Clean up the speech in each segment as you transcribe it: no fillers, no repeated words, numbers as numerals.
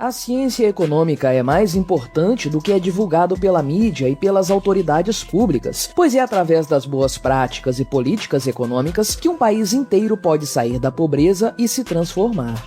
A ciência econômica é mais importante do que é divulgado pela mídia e pelas autoridades públicas, pois é através das boas práticas e políticas econômicas que um país inteiro pode sair da pobreza e se transformar.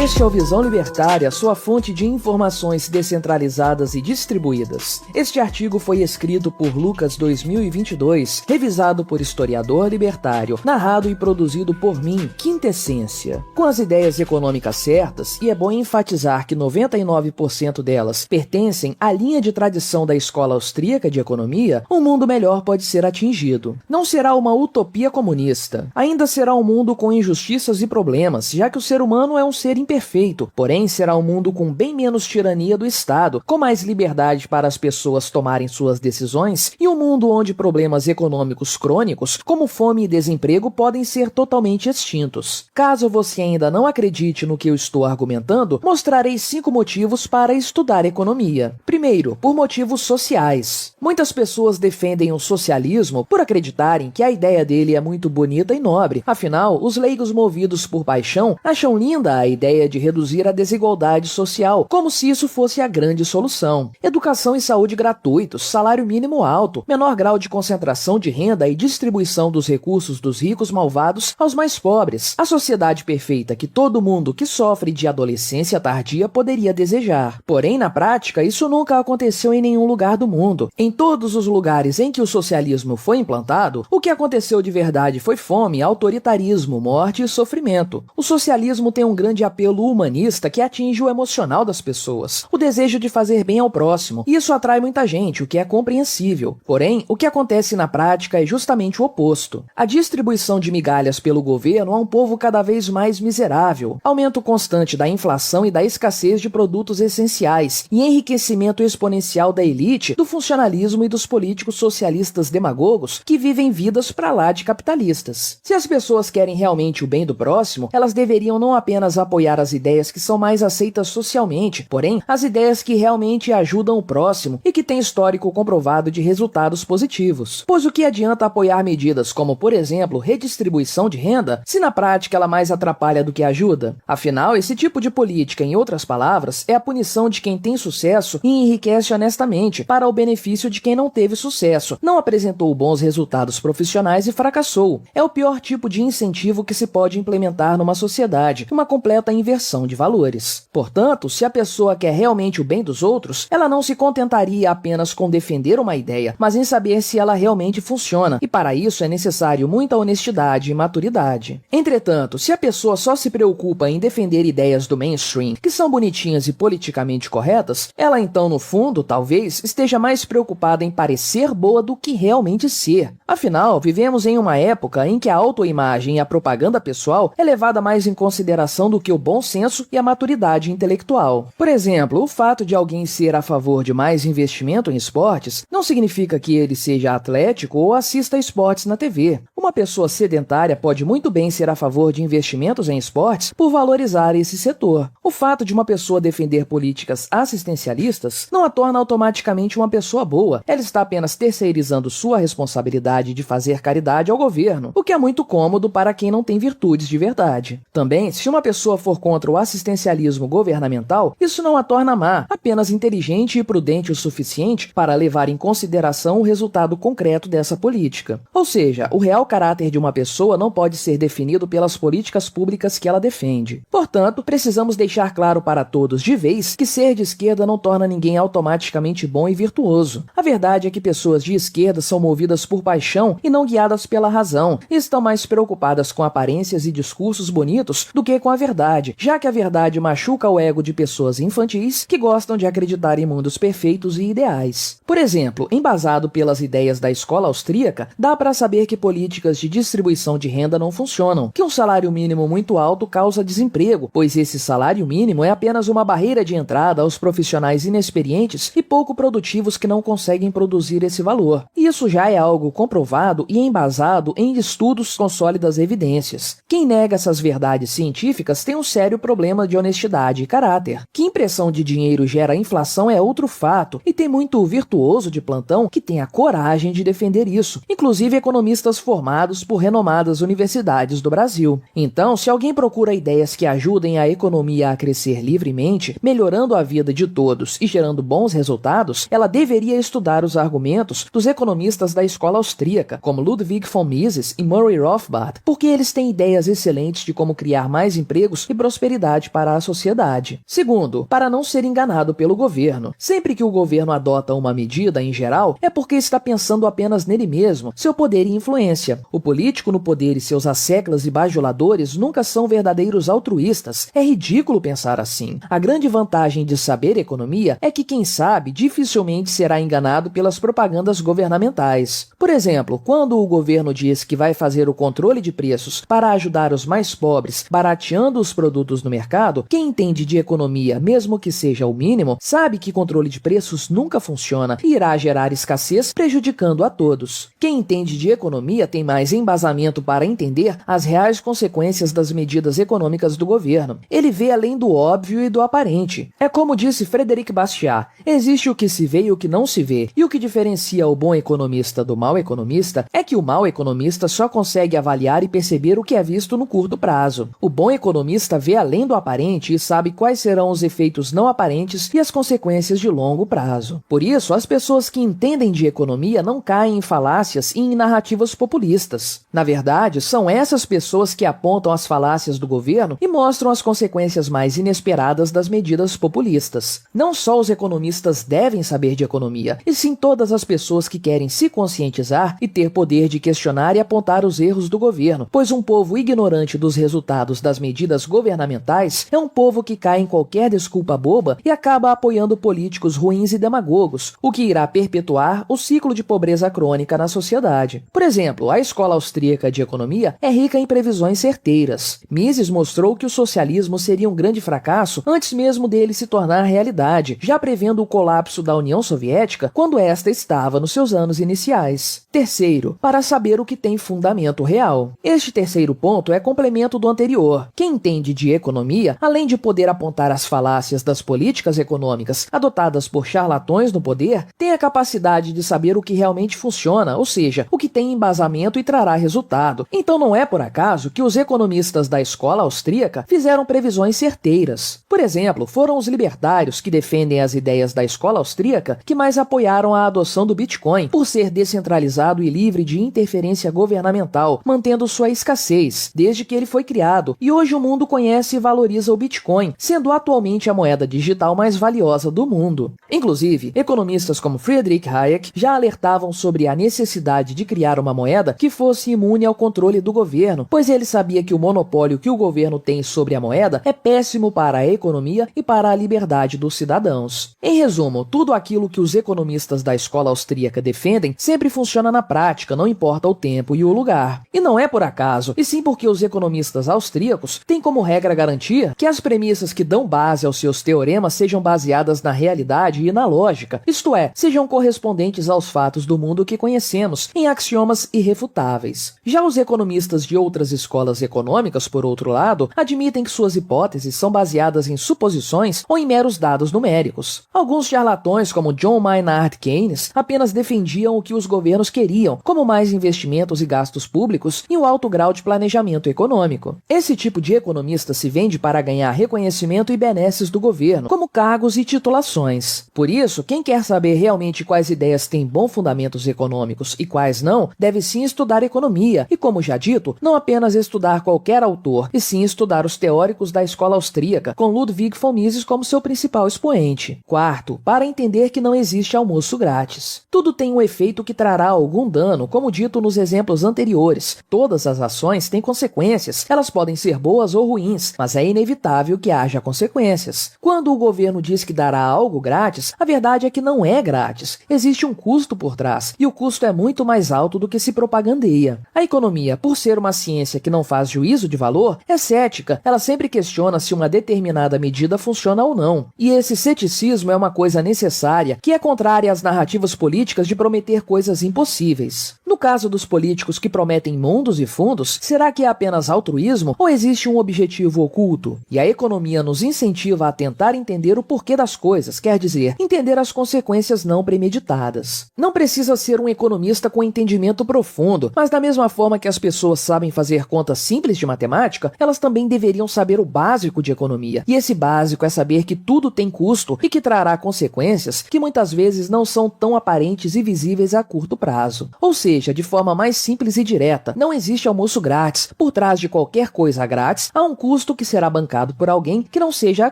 Este é o Visão Libertária, sua fonte de informações descentralizadas e distribuídas. Este artigo foi escrito por Lucas 2022, revisado por historiador libertário, narrado e produzido por mim, Quintessência. Com as ideias econômicas certas, e é bom enfatizar que 99% delas pertencem à linha de tradição da escola austríaca de economia, um mundo melhor pode ser atingido. Não será uma utopia comunista. Ainda será um mundo com injustiças e problemas, já que o ser humano é um ser imperfeito, porém será um mundo com bem menos tirania do Estado, com mais liberdade para as pessoas tomarem suas decisões e um mundo onde problemas econômicos crônicos, como fome e desemprego, podem ser totalmente extintos. Caso você ainda não acredite no que eu estou argumentando, mostrarei 5 motivos para estudar economia. Primeiro, por motivos sociais. Muitas pessoas defendem o socialismo por acreditarem que a ideia dele é muito bonita e nobre. Afinal, os leigos movidos por paixão acham linda a ideia de reduzir a desigualdade social, como se isso fosse a grande solução. Educação e saúde gratuitos, salário mínimo alto, menor grau de concentração de renda e distribuição dos recursos dos ricos malvados aos mais pobres. A sociedade perfeita que todo mundo que sofre de adolescência tardia poderia desejar. Porém, na prática, isso nunca aconteceu em nenhum lugar do mundo. Em todos os lugares em que o socialismo foi implantado, o que aconteceu de verdade foi fome, autoritarismo, morte e sofrimento. O socialismo tem um grande apelo humanista que atinge o emocional das pessoas, o desejo de fazer bem ao próximo, e isso atrai muita gente, o que é compreensível. Porém, o que acontece na prática é justamente o oposto. A distribuição de migalhas pelo governo a um povo cada vez mais miserável, aumento constante da inflação e da escassez de produtos essenciais, e enriquecimento exponencial da elite, do funcionalismo e dos políticos socialistas demagogos que vivem vidas pra lá de capitalistas. Se as pessoas querem realmente o bem do próximo, elas deveriam não apenas apoiar as ideias que são mais aceitas socialmente, porém, as ideias que realmente ajudam o próximo e que têm histórico comprovado de resultados positivos. Pois o que adianta apoiar medidas como, por exemplo, redistribuição de renda, se na prática ela mais atrapalha do que ajuda? Afinal, esse tipo de política, em outras palavras, é a punição de quem tem sucesso e enriquece honestamente, para o benefício de quem não teve sucesso, não apresentou bons resultados profissionais e fracassou. É o pior tipo de incentivo que se pode implementar numa sociedade, uma completa inversão de valores. Portanto, se a pessoa quer realmente o bem dos outros, ela não se contentaria apenas com defender uma ideia, mas em saber se ela realmente funciona, e para isso é necessário muita honestidade e maturidade. Entretanto, se a pessoa só se preocupa em defender ideias do mainstream, que são bonitinhas e politicamente corretas, ela então, no fundo, talvez, esteja mais preocupada em parecer boa do que realmente ser. Afinal, vivemos em uma época em que a autoimagem e a propaganda pessoal é levada mais em consideração do que o bom senso e a maturidade intelectual. Por exemplo, o fato de alguém ser a favor de mais investimento em esportes não significa que ele seja atlético ou assista a esportes na TV. Uma pessoa sedentária pode muito bem ser a favor de investimentos em esportes por valorizar esse setor. O fato de uma pessoa defender políticas assistencialistas não a torna automaticamente uma pessoa boa. Ela está apenas terceirizando sua responsabilidade de fazer caridade ao governo, o que é muito cômodo para quem não tem virtudes de verdade. Também, se uma pessoa for contra o assistencialismo governamental, isso não a torna má, apenas inteligente e prudente o suficiente para levar em consideração o resultado concreto dessa política. Ou seja, o real caráter de uma pessoa não pode ser definido pelas políticas públicas que ela defende. Portanto, precisamos deixar claro para todos de vez que ser de esquerda não torna ninguém automaticamente bom e virtuoso. A verdade é que pessoas de esquerda são movidas por paixão e não guiadas pela razão, e estão mais preocupadas com aparências e discursos bonitos do que com a verdade, já que a verdade machuca o ego de pessoas infantis que gostam de acreditar em mundos perfeitos e ideais. Por exemplo, embasado pelas ideias da escola austríaca, dá para saber que políticas de distribuição de renda não funcionam, que um salário mínimo muito alto causa desemprego, pois esse salário mínimo é apenas uma barreira de entrada aos profissionais inexperientes e pouco produtivos que não conseguem produzir esse valor. Isso já é algo comprovado e embasado em estudos com sólidas evidências. Quem nega essas verdades científicas tem um sério sério problema de honestidade e caráter. Que impressão de dinheiro gera inflação é outro fato, e tem muito virtuoso de plantão que tem a coragem de defender isso, inclusive economistas formados por renomadas universidades do Brasil. Então, se alguém procura ideias que ajudem a economia a crescer livremente, melhorando a vida de todos e gerando bons resultados, ela deveria estudar os argumentos dos economistas da escola austríaca, como Ludwig von Mises e Murray Rothbard, porque eles têm ideias excelentes de como criar mais empregos e prosperidade para a sociedade. Segundo, para não ser enganado pelo governo. Sempre que o governo adota uma medida, em geral, é porque está pensando apenas nele mesmo, seu poder e influência. O político no poder e seus asseclas e bajuladores nunca são verdadeiros altruístas. É ridículo pensar assim. A grande vantagem de saber economia é que quem sabe dificilmente será enganado pelas propagandas governamentais. Por exemplo, quando o governo diz que vai fazer o controle de preços para ajudar os mais pobres, barateando os produtos no mercado, quem entende de economia, mesmo que seja o mínimo, sabe que controle de preços nunca funciona e irá gerar escassez, prejudicando a todos. Quem entende de economia tem mais embasamento para entender as reais consequências das medidas econômicas do governo. Ele vê além do óbvio e do aparente. É como disse Frederic Bastiat, existe o que se vê e o que não se vê, e o que diferencia o bom economista do mau economista é que o mau economista só consegue avaliar e perceber o que é visto no curto prazo. O bom economista vê além do aparente e sabe quais serão os efeitos não aparentes e as consequências de longo prazo. Por isso, as pessoas que entendem de economia não caem em falácias e em narrativas populistas. Na verdade, são essas pessoas que apontam as falácias do governo e mostram as consequências mais inesperadas das medidas populistas. Não só os economistas devem saber de economia, e sim todas as pessoas que querem se conscientizar e ter poder de questionar e apontar os erros do governo, pois um povo ignorante dos resultados das medidas governamentais é um povo que cai em qualquer desculpa boba e acaba apoiando políticos ruins e demagogos, o que irá perpetuar o ciclo de pobreza crônica na sociedade. Por exemplo, a escola austríaca de economia é rica em previsões certeiras. Mises mostrou que o socialismo seria um grande fracasso antes mesmo dele se tornar realidade, já prevendo o colapso da União Soviética quando esta estava nos seus anos iniciais. Terceiro, para saber o que tem fundamento real. Este terceiro ponto é complemento do anterior. Quem entende de economia, além de poder apontar as falácias das políticas econômicas adotadas por charlatões no poder, tem a capacidade de saber o que realmente funciona, ou seja, o que tem embasamento e trará resultado. Então não é por acaso que os economistas da escola austríaca fizeram previsões certeiras. Por exemplo, foram os libertários que defendem as ideias da escola austríaca que mais apoiaram a adoção do Bitcoin, por ser descentralizado e livre de interferência governamental, mantendo sua escassez, desde que ele foi criado, e hoje o mundo conhece e valoriza o Bitcoin, sendo atualmente a moeda digital mais valiosa do mundo. Inclusive, economistas como Friedrich Hayek já alertavam sobre a necessidade de criar uma moeda que fosse imune ao controle do governo, pois ele sabia que o monopólio que o governo tem sobre a moeda é péssimo para a economia e para a liberdade dos cidadãos. Em resumo, tudo aquilo que os economistas da escola austríaca defendem sempre funciona na prática, não importa o tempo e o lugar. E não é por acaso, e sim porque os economistas austríacos têm como regra garantir que as premissas que dão base aos seus teoremas sejam baseadas na realidade e na lógica, isto é, sejam correspondentes aos fatos do mundo que conhecemos, em axiomas irrefutáveis. Já os economistas de outras escolas econômicas, por outro lado, admitem que suas hipóteses são baseadas em suposições ou em meros dados numéricos. Alguns charlatões, como John Maynard Keynes, apenas defendiam o que os governos queriam, como mais investimentos e gastos públicos e um alto grau de planejamento econômico. Esse tipo de economista se vende para ganhar reconhecimento e benesses do governo, como cargos e titulações. Por isso, quem quer saber realmente quais ideias têm bons fundamentos econômicos e quais não, deve sim estudar economia e, como já dito, não apenas estudar qualquer autor, e sim estudar os teóricos da escola austríaca, com Ludwig von Mises como seu principal expoente. Quarto, para entender que não existe almoço grátis. Tudo tem um efeito que trará algum dano, como dito nos exemplos anteriores. Todas as ações têm consequências, elas podem ser boas ou ruins, mas é inevitável que haja consequências. Quando o governo diz que dará algo grátis, a verdade é que não é grátis. Existe um custo por trás, e o custo é muito mais alto do que se propagandeia. A economia, por ser uma ciência que não faz juízo de valor, é cética. Ela sempre questiona se uma determinada medida funciona ou não. E esse ceticismo é uma coisa necessária, que é contrária às narrativas políticas de prometer coisas impossíveis. No caso dos políticos que prometem mundos e fundos, será que é apenas altruísmo ou existe um objetivo motivo oculto, e a economia nos incentiva a tentar entender o porquê das coisas, quer dizer, entender as consequências não premeditadas. Não precisa ser um economista com entendimento profundo, mas da mesma forma que as pessoas sabem fazer contas simples de matemática, elas também deveriam saber o básico de economia. E esse básico é saber que tudo tem custo e que trará consequências que muitas vezes não são tão aparentes e visíveis a curto prazo. Ou seja, de forma mais simples e direta, não existe almoço grátis. Por trás de qualquer coisa grátis, há um custo que será bancado por alguém que não seja a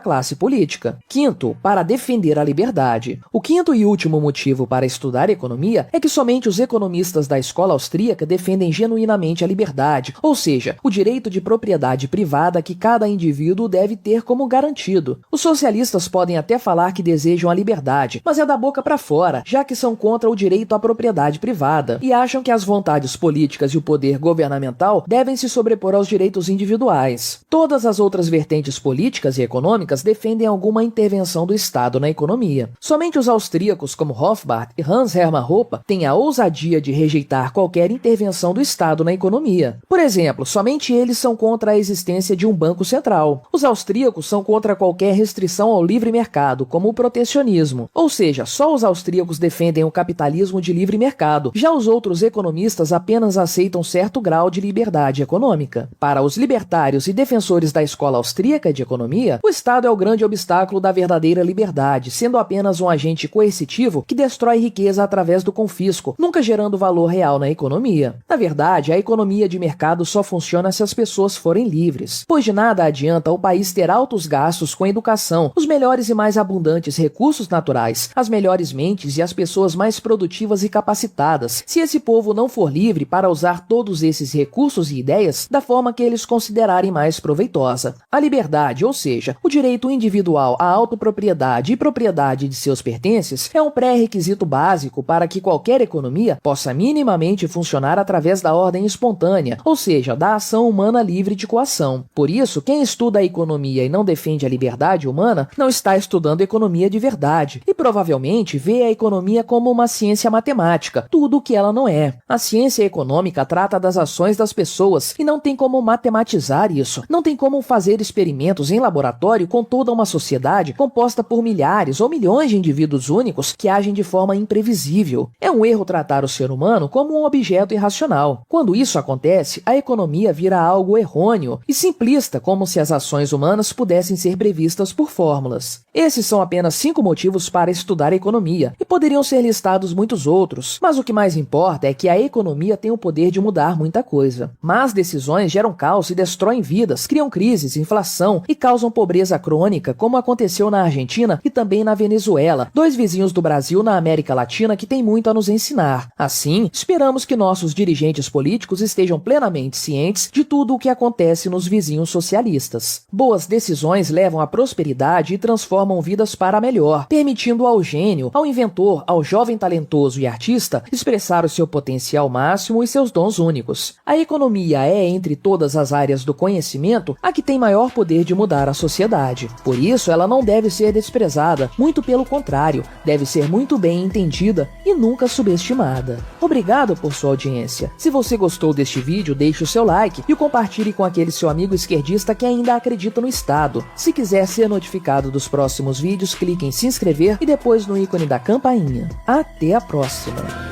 classe política. Quinto, para defender a liberdade. O quinto e último motivo para estudar economia é que somente os economistas da escola austríaca defendem genuinamente a liberdade, ou seja, o direito de propriedade privada que cada indivíduo deve ter como garantido. Os socialistas podem até falar que desejam a liberdade, mas é da boca para fora, já que são contra o direito à propriedade privada e acham que as vontades políticas e o poder governamental devem se sobrepor aos direitos individuais. Todas as outras vertentes políticas e econômicas defendem alguma intervenção do Estado na economia. Somente os austríacos, como Rothbard e Hans Hermann Hoppe, têm a ousadia de rejeitar qualquer intervenção do Estado na economia. Por exemplo, somente eles são contra a existência de um banco central. Os austríacos são contra qualquer restrição ao livre mercado, como o protecionismo. Ou seja, só os austríacos defendem o capitalismo de livre mercado. Já os outros economistas apenas aceitam certo grau de liberdade econômica. Para os libertários e defensores da escola austríaca de economia, o Estado é o grande obstáculo da verdadeira liberdade, sendo apenas um agente coercitivo que destrói riqueza através do confisco, nunca gerando valor real na economia. Na verdade, a economia de mercado só funciona se as pessoas forem livres, pois de nada adianta o país ter altos gastos com educação, os melhores e mais abundantes recursos naturais, as melhores mentes e as pessoas mais produtivas e capacitadas, se esse povo não for livre para usar todos esses recursos e ideias da forma que eles considerarem mais proveitosa. A liberdade, ou seja, o direito individual à autopropriedade e propriedade de seus pertences, é um pré-requisito básico para que qualquer economia possa minimamente funcionar através da ordem espontânea, ou seja, da ação humana livre de coação. Por isso, quem estuda a economia e não defende a liberdade humana não está estudando economia de verdade e provavelmente vê a economia como uma ciência matemática, tudo o que ela não é. A ciência econômica trata das ações das pessoas e não tem como matematizar isso. Não tem como fazer experimentos em laboratório com toda uma sociedade composta por milhares ou milhões de indivíduos únicos que agem de forma imprevisível. É um erro tratar o ser humano como um objeto irracional. Quando isso acontece, a economia vira algo errôneo e simplista, como se as ações humanas pudessem ser previstas por fórmulas. Esses são apenas 5 motivos para estudar economia, e poderiam ser listados muitos outros, mas o que mais importa é que a economia tem o poder de mudar muita coisa. Más decisões geram caos e destroem vidas, criam crises, inflação e causam pobreza crônica, como aconteceu na Argentina e também na Venezuela, 2 vizinhos do Brasil na América Latina que têm muito a nos ensinar. Assim, esperamos que nossos dirigentes políticos estejam plenamente cientes de tudo o que acontece nos vizinhos socialistas. Boas decisões levam à prosperidade e transformam vidas para melhor, permitindo ao gênio, ao inventor, ao jovem talentoso e artista expressar o seu potencial máximo e seus dons únicos. A economia é, entre todas as áreas do conhecimento, a que tem maior poder de mudar a sociedade. Por isso, ela não deve ser desprezada, muito pelo contrário, deve ser muito bem entendida e nunca subestimada. Obrigado por sua audiência. Se você gostou deste vídeo, deixe o seu like e o compartilhe com aquele seu amigo esquerdista que ainda acredita no Estado. Se quiser ser notificado dos próximos vídeos, clique em se inscrever e depois no ícone da campainha. Até a próxima!